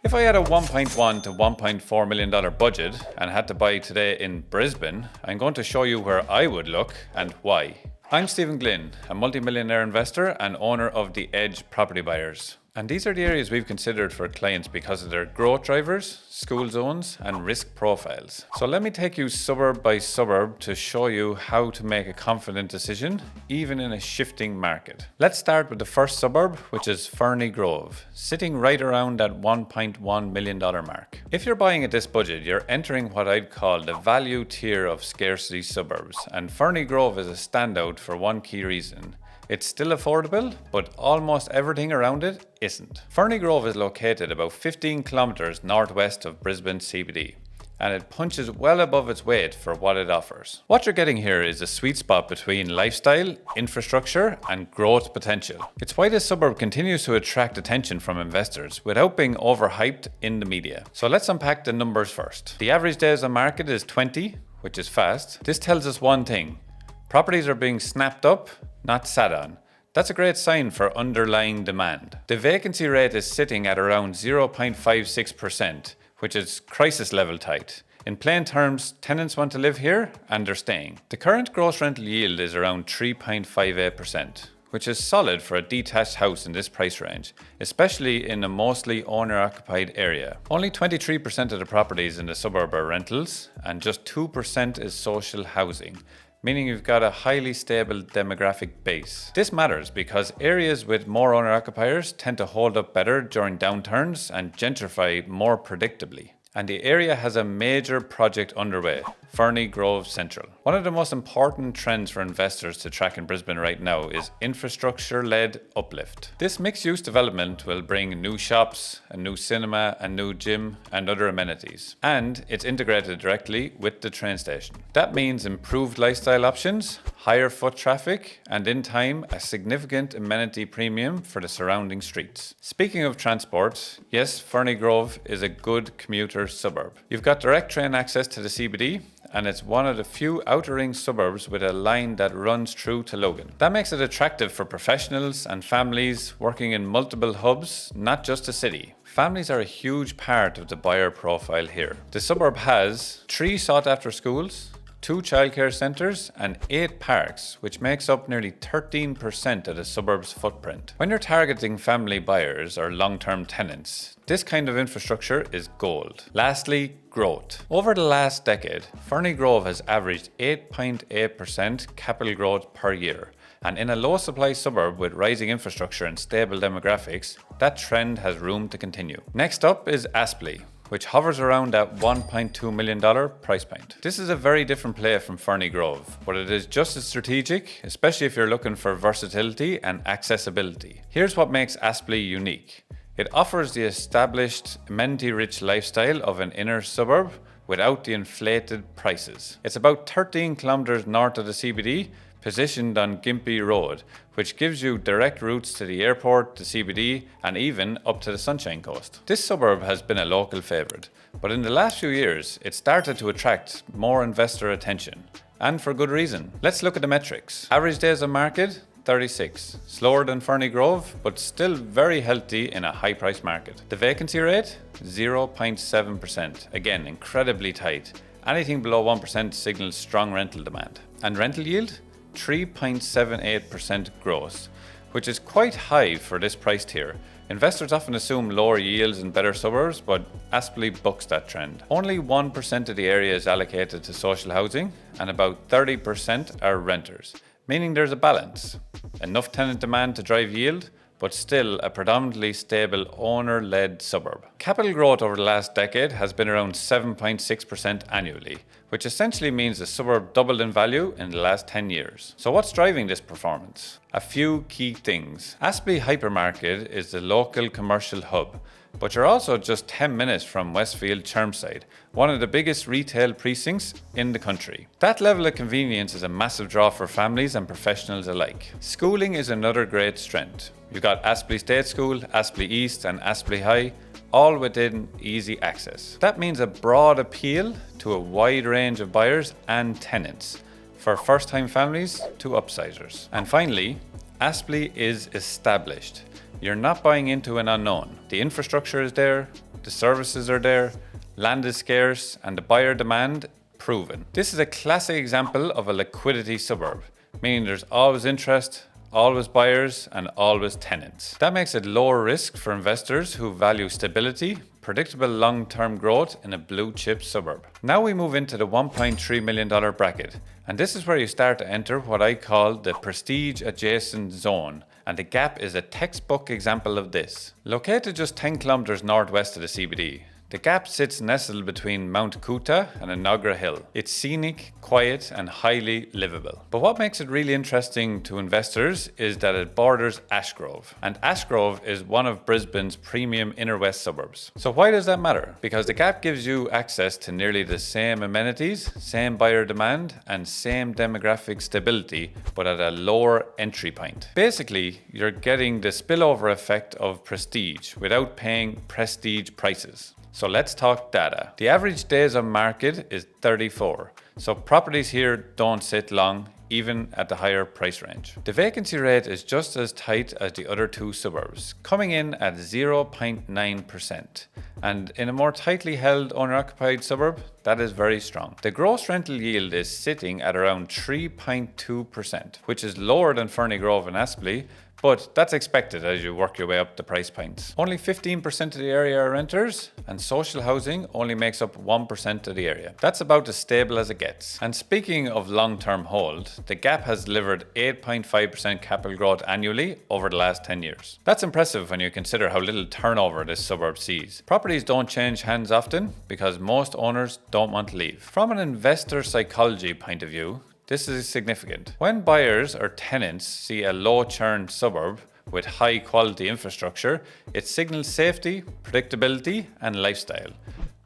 If I had a $1.1 to $1.4 million budget and had to buy today in Brisbane, I'm going to show you where I would look and why. I'm Stephen Glynn, a multi-millionaire investor and owner of The Edge Property Buyers. And these are the areas we've considered for clients because of their growth drivers, school zones, and risk profiles. So let me take you suburb by suburb to show you how to make a confident decision, even in a shifting market. Let's start with the first suburb, which is Fernie Grove, sitting right around that $1.1 million mark. If you're buying at this budget, you're entering what I'd call the value tier of scarcity suburbs, and Fernie Grove is a standout for one key reason. It's still affordable, but almost everything around it isn't. Fernie Grove is located about 15 kilometres northwest of Brisbane CBD, and it punches well above its weight for what it offers. What you're getting here is a sweet spot between lifestyle, infrastructure, and growth potential. It's why this suburb continues to attract attention from investors without being overhyped in the media. So let's unpack the numbers first. The average days on market is 20, which is fast. This tells us one thing: properties are being snapped up, not sat on. That's a great sign for underlying demand. The vacancy rate is sitting at around 0.56%, which is crisis level tight. In plain terms, tenants want to live here and they're staying. The current gross rental yield is around 3.58%, which is solid for a detached house in this price range, especially in a mostly owner-occupied area. Only 23% of the properties in the suburb are rentals, and just 2% is social housing, meaning you've got a highly stable demographic base. This matters because areas with more owner-occupiers tend to hold up better during downturns and gentrify more predictably. And the area has a major project underway, Fernie Grove Central. One of the most important trends for investors to track in Brisbane right now is infrastructure-led uplift. This mixed-use development will bring new shops, a new cinema, a new gym, and other amenities. And it's integrated directly with the train station. That means improved lifestyle options, higher foot traffic, and in time, a significant amenity premium for the surrounding streets. Speaking of transport, yes, Fernie Grove is a good commuter suburb. You've got direct train access to the CBD, and it's one of the few outer ring suburbs with a line that runs through to Logan. That makes it attractive for professionals and families working in multiple hubs, not just the city. Families are a huge part of the buyer profile here. The suburb has 3 sought-after schools, 2 childcare centres, and 8 parks, which makes up nearly 13% of the suburb's footprint. When you're targeting family buyers or long-term tenants, this kind of infrastructure is gold. Lastly, growth. Over the last decade, Fernie Grove has averaged 8.8% capital growth per year. And in a low-supply suburb with rising infrastructure and stable demographics, that trend has room to continue. Next up is Aspley, which hovers around that $1.2 million price point. This is a very different play from Fernie Grove, but it is just as strategic, especially if you're looking for versatility and accessibility. Here's what makes Aspley unique. It offers the established, amenity-rich lifestyle of an inner suburb without the inflated prices. It's about 13 kilometres north of the CBD, positioned on Gympie Road, which gives you direct routes to the airport, the CBD, and even up to the Sunshine Coast. This suburb has been a local favourite, but in the last few years, it started to attract more investor attention, and for good reason. Let's look at the metrics. Average days on market, 36. Slower than Fernie Grove, but still very healthy in a high-price market. The vacancy rate, 0.7%. Again, incredibly tight. Anything below 1% signals strong rental demand. And rental yield, 3.78% gross, which is quite high for this price tier. Investors often assume lower yields in better suburbs, but Aspley bucks that trend. Only 1% of the area is allocated to social housing, and about 30% are renters, meaning there's a balance. Enough tenant demand to drive yield, but still a predominantly stable owner-led suburb. Capital growth over the last decade has been around 7.6% annually, which essentially means the suburb doubled in value in the last 10 years. So what's driving this performance? A few key things. Aspley Hypermarket is the local commercial hub, but you're also just 10 minutes from Westfield Chermside, one of the biggest retail precincts in the country. That level of convenience is a massive draw for families and professionals alike. Schooling is another great strength. You've got Aspley State School, Aspley East, and Aspley High, all within easy access. That means a broad appeal to a wide range of buyers and tenants, for first-time families to upsizers. And finally, Aspley is established. You're not buying into an unknown. The infrastructure is there, the services are there, land is scarce, and the buyer demand proven. This is a classic example of a liquidity suburb, meaning there's always interest, always buyers, and always tenants. That makes it lower risk for investors who value stability, predictable long-term growth in a blue-chip suburb. Now we move into the $1.3 million bracket, and this is where you start to enter what I call the prestige adjacent zone, and the Gap is a textbook example of this. Located just 10 kilometers northwest of the CBD, the Gap sits nestled between Mount Kuta and Enoggera Hill. It's scenic, quiet, and highly livable. But what makes it really interesting to investors is that it borders Ashgrove. And Ashgrove is one of Brisbane's premium inner west suburbs. So why does that matter? Because the Gap gives you access to nearly the same amenities, same buyer demand, and same demographic stability, but at a lower entry point. Basically, you're getting the spillover effect of prestige without paying prestige prices. So let's talk data. The average days on market is 34. So properties here don't sit long, even at the higher price range. The vacancy rate is just as tight as the other two suburbs, coming in at 0.9%. And in a more tightly held owner-occupied suburb, that is very strong. The gross rental yield is sitting at around 3.2%, which is lower than Fernie Grove and Aspley, but that's expected as you work your way up the price points. Only 15% of the area are renters, and social housing only makes up 1% of the area. That's about as stable as it gets. And speaking of long-term hold, the Gap has delivered 8.5% capital growth annually over the last 10 years. That's impressive when you consider how little turnover this suburb sees. Properties don't change hands often because most owners don't want to leave. From an investor psychology point of view, this is significant. When buyers or tenants see a low churn suburb with high quality infrastructure, it signals safety, predictability, and lifestyle,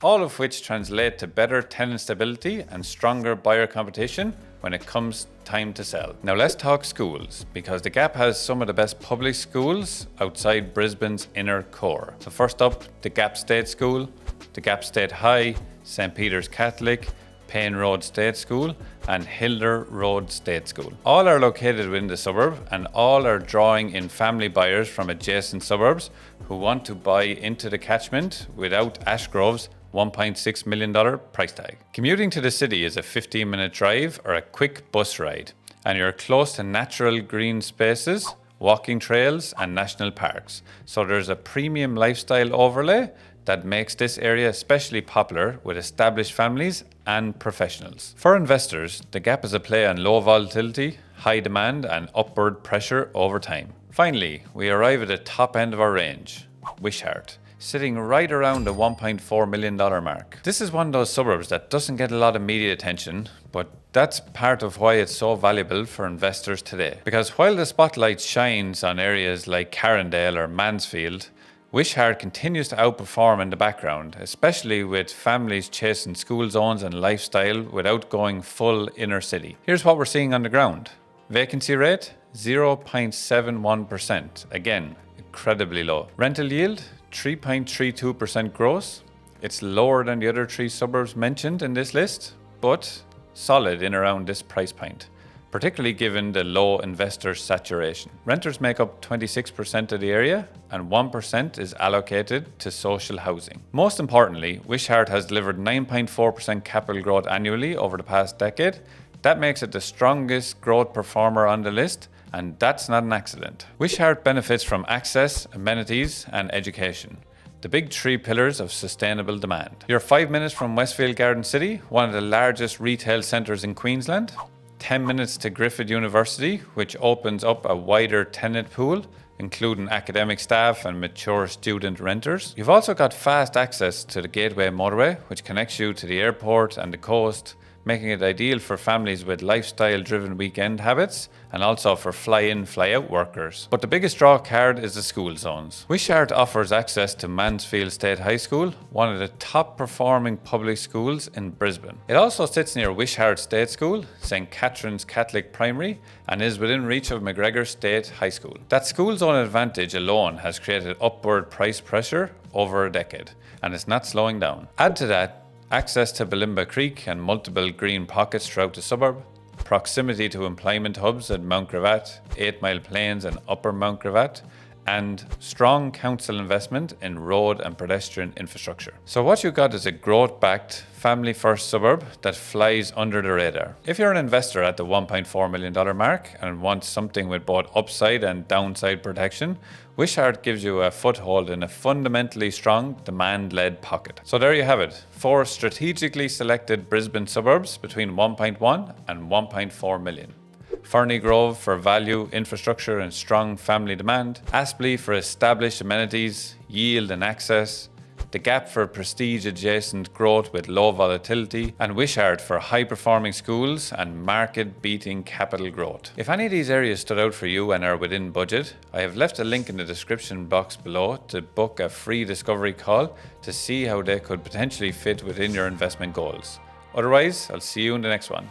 all of which translate to better tenant stability and stronger buyer competition when it comes time to sell. Now let's talk schools, because the Gap has some of the best public schools outside Brisbane's inner core. So first up, the Gap State School, the Gap State High, St. Peter's Catholic, Payne Road State School, and Hilder Road State School. All are located within the suburb, and all are drawing in family buyers from adjacent suburbs who want to buy into the catchment without Ashgrove's $1.6 million price tag. Commuting to the city is a 15-minute drive or a quick bus ride, and you're close to natural green spaces, walking trails, and national parks. So there's a premium lifestyle overlay that makes this area especially popular with established families and professionals. For investors, the Gap is a play on low volatility, high demand, and upward pressure over time. Finally, we arrive at the top end of our range, Wishart, sitting right around the $1.4 million mark. This is one of those suburbs that doesn't get a lot of media attention, but that's part of why it's so valuable for investors today. Because while the spotlight shines on areas like Carindale or Mansfield, Wishart continues to outperform in the background, especially with families chasing school zones and lifestyle without going full inner city. Here's what we're seeing on the ground. Vacancy rate, 0.71%. Again, incredibly low. Rental yield, 3.32% gross. It's lower than the other three suburbs mentioned in this list, but solid in around this price point, particularly given the low investor saturation. Renters make up 26% of the area, and 1% is allocated to social housing. Most importantly, Wishart has delivered 9.4% capital growth annually over the past decade. That makes it the strongest growth performer on the list, and that's not an accident. Wishart benefits from access, amenities, and education, the big three pillars of sustainable demand. You're 5 minutes from Westfield Garden City, one of the largest retail centres in Queensland. 10 minutes to Griffith University, which opens up a wider tenant pool, including academic staff and mature student renters. You've also got fast access to the Gateway motorway, which connects you to the airport and the coast, making it ideal for families with lifestyle-driven weekend habits and also for fly-in, fly-out workers. But the biggest draw card is the school zones. Wishart offers access to Mansfield State High School, one of the top-performing public schools in Brisbane. It also sits near Wishart State School, St. Catherine's Catholic Primary, and is within reach of McGregor State High School. That school zone advantage alone has created upward price pressure over a decade, and it's not slowing down. Add to that access to Balimba Creek and multiple green pockets throughout the suburb, proximity to employment hubs at Mount Gravatt, 8 Mile Plains and Upper Mount Gravatt, and strong council investment in road and pedestrian infrastructure. So what you got is a growth-backed, family-first suburb that flies under the radar. If you're an investor at the $1.4 million mark and want something with both upside and downside protection, Wishart gives you a foothold in a fundamentally strong, demand-led pocket. So there you have it, 4 strategically selected Brisbane suburbs between 1.1 and 1.4 million. Fernie Grove for value, infrastructure and strong family demand. Aspley for established amenities, yield and access. The Gap for prestige adjacent growth with low volatility. And Wishart for high performing schools and market beating capital growth. If any of these areas stood out for you and are within budget, I have left a link in the description box below to book a free discovery call to see how they could potentially fit within your investment goals. Otherwise, I'll see you in the next one.